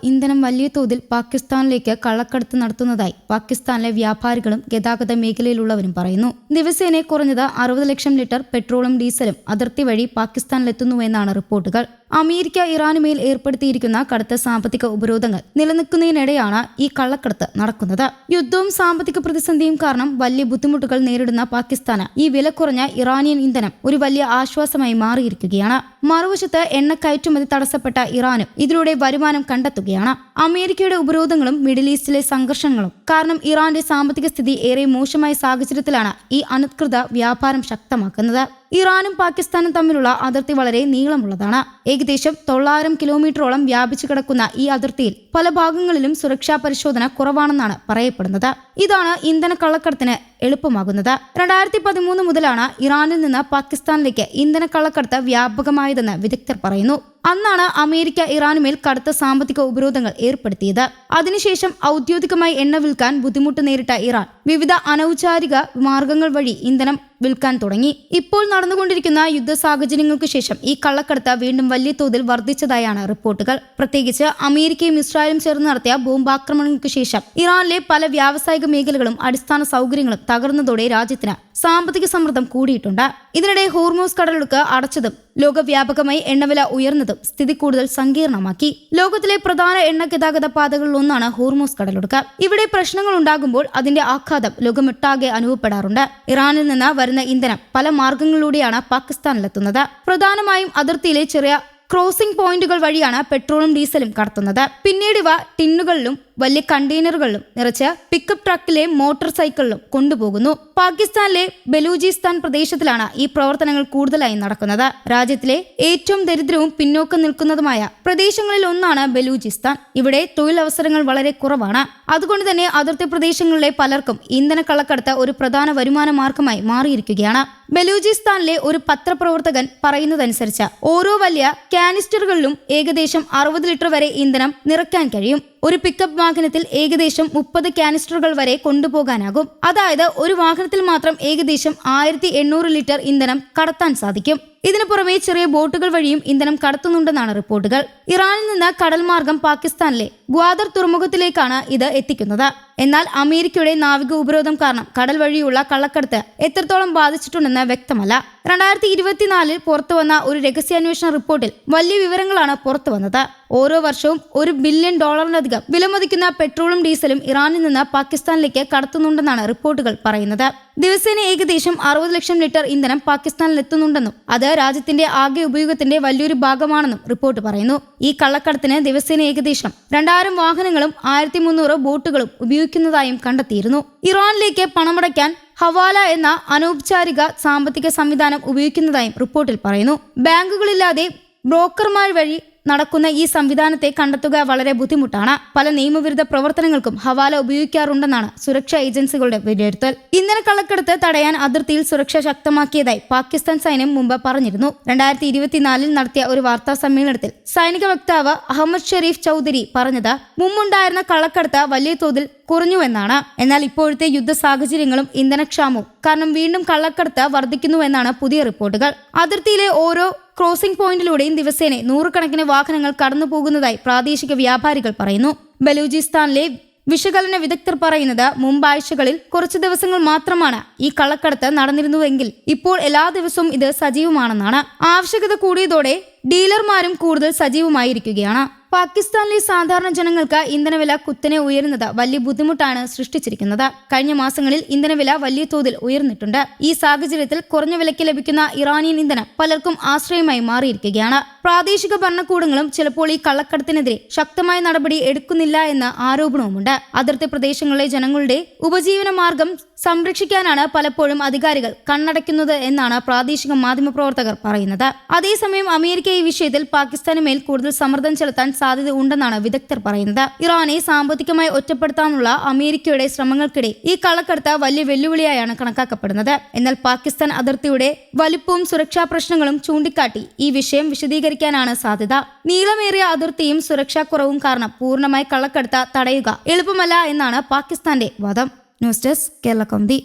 ഇന്ധനം വലിയ തോതിൽ പാകിസ്ഥാനിലേക്ക് കള്ളക്കടത്ത് നടത്തുന്നതായി പാകിസ്ഥാനിലെ വ്യാപാരികളും ഗതാഗത മേഖലയിലുള്ളവരും പറയുന്നു. ദിവസേന കുറഞ്ഞത് 60 ലക്ഷം ലിറ്റർ പെട്രോളും ഡീസലും അതിർത്തി വഴി പാകിസ്ഥാനിലെത്തുന്നുവെന്നാണ് റിപ്പോർട്ടുകൾ. അമേരിക്ക ഇറാനുമേൽ ഏർപ്പെടുത്തിയിരിക്കുന്ന കടുത്ത സാമ്പത്തിക ഉപരോധങ്ങൾ നിലനിൽക്കുന്നതിനിടെയാണ് ഈ കള്ളക്കടത്ത് നടക്കുന്നത്. യുദ്ധവും സാമ്പത്തിക പ്രതിസന്ധിയും കാരണം വലിയ ബുദ്ധിമുട്ടുകൾ നേരിടുന്ന പാകിസ്ഥാന് ഈ വില കുറഞ്ഞ ഇറാനിയൻ ഇന്ധനം ഒരു വലിയ ആശ്വാസമായി മാറിയിരിക്കുകയാണ്. മറുവശത്ത് എണ്ണ കയറ്റുമതി തടസ്സപ്പെട്ട ഇറാനും ഇതിലൂടെ വരുമാനം കണ്ടെത്തുകയാണ്. അമേരിക്കയുടെ ഉപരോധങ്ങളും മിഡിൽ ഈസ്റ്റിലെ സംഘർഷങ്ങളും കാരണം ഇറാന്റെ സാമ്പത്തിക സ്ഥിതി ഏറെ മോശമായ സാഹചര്യത്തിലാണ് ഈ അനധികൃത വ്യാപാരം ശക്തമാക്കുന്നത്. ഇറാനും പാകിസ്ഥാനും തമ്മിലുള്ള അതിർത്തി വളരെ നീളമുള്ളതാണ്. ഏകദേശം 900 കിലോമീറ്ററോളം വ്യാപിച്ചു കിടക്കുന്ന ഈ അതിർത്തിയിൽ പല ഭാഗങ്ങളിലും സുരക്ഷാ പരിശോധന കുറവാണെന്നാണ് പറയപ്പെടുന്നത്. ഇതാണ് ഇന്ധന കള്ളക്കടത്തിന് എളുപ്പമാകുന്നത്. 2013 മുതലാണ് ഇറാനിൽ നിന്ന് പാകിസ്ഥാനിലേക്ക് ഇന്ധന കള്ളക്കടത്ത് വ്യാപകമായതെന്ന് വിദഗ്ധർ പറയുന്നു. അന്നാണ് അമേരിക്ക ഇറാനുമേൽ കടുത്ത സാമ്പത്തിക ഉപരോധങ്ങൾ ഏർപ്പെടുത്തിയത്. അതിനുശേഷം ഔദ്യോഗികമായി എണ്ണ വിൽക്കാൻ ബുദ്ധിമുട്ട് നേരിട്ട ഇറാൻ വിവിധ അനൌപചാരിക മാർഗങ്ങൾ വഴി ഇന്ധനം വിൽക്കാൻ തുടങ്ങി. ഇപ്പോൾ നടന്നുകൊണ്ടിരിക്കുന്ന യുദ്ധ സാഹചര്യങ്ങൾക്ക് ശേഷം ഈ കള്ളക്കടത്ത് വീണ്ടും വലിയ തോതിൽ വർദ്ധിച്ചതായാണ് റിപ്പോർട്ടുകൾ. പ്രത്യേകിച്ച് അമേരിക്കയും ഇസ്രായേലും ചേർന്ന് നടത്തിയ ബോംബാക്രമണങ്ങൾക്ക് ശേഷം ഇറാനിലെ പല വ്യാവസായിക മേഖലകളും അടിസ്ഥാന സൗകര്യങ്ങളും തകർന്നതോടെ രാജ്യത്തിന് സാമ്പത്തിക സമ്മർദ്ദം കൂടിയിട്ടുണ്ട്. ഇതിനിടെ ഹോർമൂസ് കടലിടുക്ക് അടച്ചതും ലോകവ്യാപകമായി എണ്ണവില ഉയർന്നതും സ്ഥിതി കൂടുതൽ സങ്കീർണമാക്കി. ലോകത്തിലെ പ്രധാന എണ്ണ ഗതാഗത പാതകളിൽ ഒന്നാണ് ഹോർമൂസ് കടലിടുക്ക്. ഇവിടെ പ്രശ്നങ്ങൾ ഉണ്ടാകുമ്പോൾ അതിന്റെ ആഘാതം ലോകമൊട്ടാകെ അനുഭവപ്പെടാറുണ്ട്. ഇറാനിൽ നിന്ന് വരുന്ന ഇന്ധനം പല മാർഗങ്ങളിലൂടെയാണ് പാകിസ്ഥാനിലെത്തുന്നത്. പ്രധാനമായും അതിർത്തിയിലെ ചെറിയ ക്രോസിംഗ് പോയിന്റുകൾ വഴിയാണ് പെട്രോളും ഡീസലും കടത്തുന്നത്. പിന്നീട് ഇവ ടിന്നുകളിലും വലിയ കണ്ടെയ്നറുകളിലും നിറച്ച് പിക്കപ്പ് ട്രക്കിലെ മോട്ടോർ സൈക്കിളിലും കൊണ്ടുപോകുന്നു. പാകിസ്ഥാനിലെ ബലൂചിസ്ഥാൻ പ്രദേശത്തിലാണ് ഈ പ്രവർത്തനങ്ങൾ കൂടുതലായി നടക്കുന്നത്. രാജ്യത്തിലെ ഏറ്റവും ദരിദ്രവും പിന്നോക്കം നിൽക്കുന്നതുമായ പ്രദേശങ്ങളിൽ ഒന്നാണ് ബലൂചിസ്ഥാൻ. ഇവിടെ തൊഴിലവസരങ്ങൾ വളരെ കുറവാണ്. അതുകൊണ്ട് തന്നെ അതിർത്തി പ്രദേശങ്ങളിലെ പലർക്കും ഇന്ധന കള്ളക്കടത്ത് ഒരു പ്രധാന വരുമാന മാർഗമായി മാറിയിരിക്കുകയാണ്. ബലൂചിസ്ഥാനിലെ ഒരു പത്രപ്രവർത്തകൻ പറയുന്നതനുസരിച്ച് ഓരോ വലിയ കാനിസ്റ്ററുകളിലും ഏകദേശം 60 ലിറ്റർ വരെ ഇന്ധനം നിറയ്ക്കാൻ കഴിയും. ഒരു പിക്കപ്പ് വാഹനത്തിൽ ഏകദേശം 30 കാനിസ്റ്ററുകൾ വരെ കൊണ്ടുപോകാനാകും. അതായത് ഒരു വാഹനത്തിൽ മാത്രം ഏകദേശം 1800 ലിറ്റർ ഇന്ധനം കടത്താൻ സാധിക്കും. ഇതിനു പുറമെ ചെറിയ ബോട്ടുകൾ വഴിയും ഇന്ധനം കടത്തുന്നുണ്ടെന്നാണ് റിപ്പോർട്ടുകൾ. ഇറാനിൽ നിന്ന് കടൽ മാർഗം പാകിസ്ഥാനിലെ ഗ്വാദർ തുറമുഖത്തിലേക്കാണ് ഇത് എത്തിക്കുന്നത്. എന്നാൽ അമേരിക്കയുടെ നാവിക ഉപരോധം കാരണം കടൽ വഴിയുള്ള കള്ളക്കടത്ത് എത്രത്തോളം ബാധിച്ചിട്ടുണ്ടെന്ന് വ്യക്തമല്ല. 2024 പുറത്തുവന്ന ഒരു രഹസ്യാന്വേഷണ റിപ്പോർട്ടിൽ വലിയ വിവരങ്ങളാണ് പുറത്തുവന്നത്. ഓരോ വർഷവും $1 ബില്യൺ വിലമതിക്കുന്ന പെട്രോളും ഡീസലും ഇറാനിൽ നിന്ന് പാകിസ്ഥാനിലേക്ക് കടത്തുന്നുണ്ടെന്നാണ് റിപ്പോർട്ടുകൾ പറയുന്നത്. ദിവസേന ഏകദേശം 60 ലക്ഷം ലിറ്റർ ഇന്ധനം പാകിസ്ഥാനിൽ എത്തുന്നുണ്ടെന്നും അത് രാജ്യത്തിന്റെ ആകെ ഉപയോഗത്തിന്റെ വലിയൊരു ഭാഗമാണെന്നും റിപ്പോർട്ട് പറയുന്നു. ഈ കള്ളക്കടത്തിന് ദിവസേന ഏകദേശം 2000 വാഹനങ്ങളും 1300 ബോട്ടുകളും ഉപയോഗിക്കുന്നതായും കണ്ടെത്തിയിരുന്നു. ഇറാനിലേക്ക് പണമടയ്ക്കാൻ ഹവാല എന്ന അനൗപചാരിക സാമ്പത്തിക സംവിധാനം ഉപയോഗിക്കുന്നതായും റിപ്പോർട്ടിൽ പറയുന്നു. ബാങ്കുകളില്ലാതെ ബ്രോക്കർമാർ വഴി നടക്കുന്ന ഈ സംവിധാനത്തെ കണ്ടെത്തുക വളരെ ബുദ്ധിമുട്ടാണ്. പല നിയമവിരുദ്ധ പ്രവർത്തനങ്ങൾക്കും ഹവാല ഉപയോഗിക്കാറുണ്ടെന്നാണ് സുരക്ഷാ ഏജൻസികളുടെ വിലയിരുത്തൽ. ഇന്ധന കള്ളക്കടത്ത് തടയാൻ അതിർത്തിയിൽ സുരക്ഷ ശക്തമാക്കിയതായി പാകിസ്ഥാൻ സൈന്യം മുമ്പ് പറഞ്ഞിരുന്നു. 2024 നടത്തിയ ഒരു വാർത്താ സമ്മേളനത്തിൽ സൈനിക വക്താവ് അഹമ്മദ് ഷെരീഫ് ചൌധരി പറഞ്ഞത് മുമ്പുണ്ടായിരുന്ന കള്ളക്കടത്ത് വലിയ തോതിൽ കുറഞ്ഞുവെന്നാണ്. എന്നാൽ ഇപ്പോഴത്തെ യുദ്ധ സാഹചര്യങ്ങളും ഇന്ധനക്ഷാമവും കാരണം വീണ്ടും കള്ളക്കടത്ത് വർദ്ധിക്കുന്നുവെന്നാണ് പുതിയ റിപ്പോർട്ടുകൾ. അതിർത്തിയിലെ ഓരോ ക്രോസിംഗ് പോയിന്റിലൂടെയും ദിവസേന 100 കണക്കിന് വാഹനങ്ങൾ കടന്നു പോകുന്നതായി പ്രാദേശിക വ്യാപാരികൾ പറയുന്നു. ബലൂചിസ്ഥാനിലെ വിശകലന വിദഗ്ധർ പറയുന്നത് മുമ്പാഴ്ചകളിൽ കുറച്ചു ദിവസങ്ങൾ മാത്രമാണ് ഈ കള്ളക്കടത്ത് നടന്നിരുന്നുവെങ്കിൽ ഇപ്പോൾ എല്ലാ ദിവസവും ഇത് സജീവമാണെന്നാണ്. ആവശ്യകത കൂടിയതോടെ ഡീലർമാരും കൂടുതൽ സജീവമായിരിക്കുകയാണ്. പാകിസ്ഥാനിലെ സാധാരണ ജനങ്ങൾക്ക് ഇന്ധനവില കുത്തനെ ഉയരുന്നത് വലിയ ബുദ്ധിമുട്ടാണ് സൃഷ്ടിച്ചിരിക്കുന്നത്. കഴിഞ്ഞ മാസങ്ങളിൽ ഇന്ധനവില വലിയ തോതിൽ ഉയർന്നിട്ടുണ്ട്. ഈ സാഹചര്യത്തിൽ കുറഞ്ഞ വിലയ്ക്ക് ലഭിക്കുന്ന ഇറാനിയൻ ഇന്ധനം പലർക്കും ആശ്രയമായി മാറിയിരിക്കുകയാണ്. പ്രാദേശിക ഭരണകൂടങ്ങളും ചിലപ്പോൾ ഈ കള്ളക്കടത്തിനെതിരെ ശക്തമായ നടപടി എടുക്കുന്നില്ല എന്ന ആരോപണവുമുണ്ട്. അതിർത്തി പ്രദേശങ്ങളിലെ ജനങ്ങളുടെ ഉപജീവന മാർഗം സംരക്ഷിക്കാനാണ് പലപ്പോഴും അധികാരികൾ കണ്ണടയ്ക്കുന്നത് എന്നാണ് പ്രാദേശിക മാധ്യമപ്രവർത്തകർ പറയുന്നത്. അതേസമയം അമേരിക്ക ഈ വിഷയത്തിൽ പാകിസ്ഥാന് മേൽ കൂടുതൽ സമ്മർദ്ദം ചെലുത്താൻ സാധ്യത ഉണ്ടെന്നാണ് വിദഗ്ധർ പറയുന്നത്. ഇറാനെ സാമ്പത്തികമായി ഒറ്റപ്പെടുത്താനുള്ള അമേരിക്കയുടെ ശ്രമങ്ങൾക്കിടെ ഈ കള്ളക്കടത്ത് വലിയ വെല്ലുവിളിയായാണ് കണക്കാക്കപ്പെടുന്നത്. എന്നാൽ പാകിസ്ഥാൻ അതിർത്തിയുടെ വലിപ്പവും സുരക്ഷാ പ്രശ്നങ്ങളും ചൂണ്ടിക്കാട്ടി ഈ വിഷയം വിശദീകരിക്കാനാണ് സാധ്യത. നീളമേറിയ അതിർത്തിയും സുരക്ഷാക്കുറവും കാരണം പൂർണ്ണമായി കള്ളക്കടത്ത് തടയുക എളുപ്പമല്ല എന്നാണ് പാകിസ്ഥാന്റെ വാദം. News desk Kerala Kaumudi.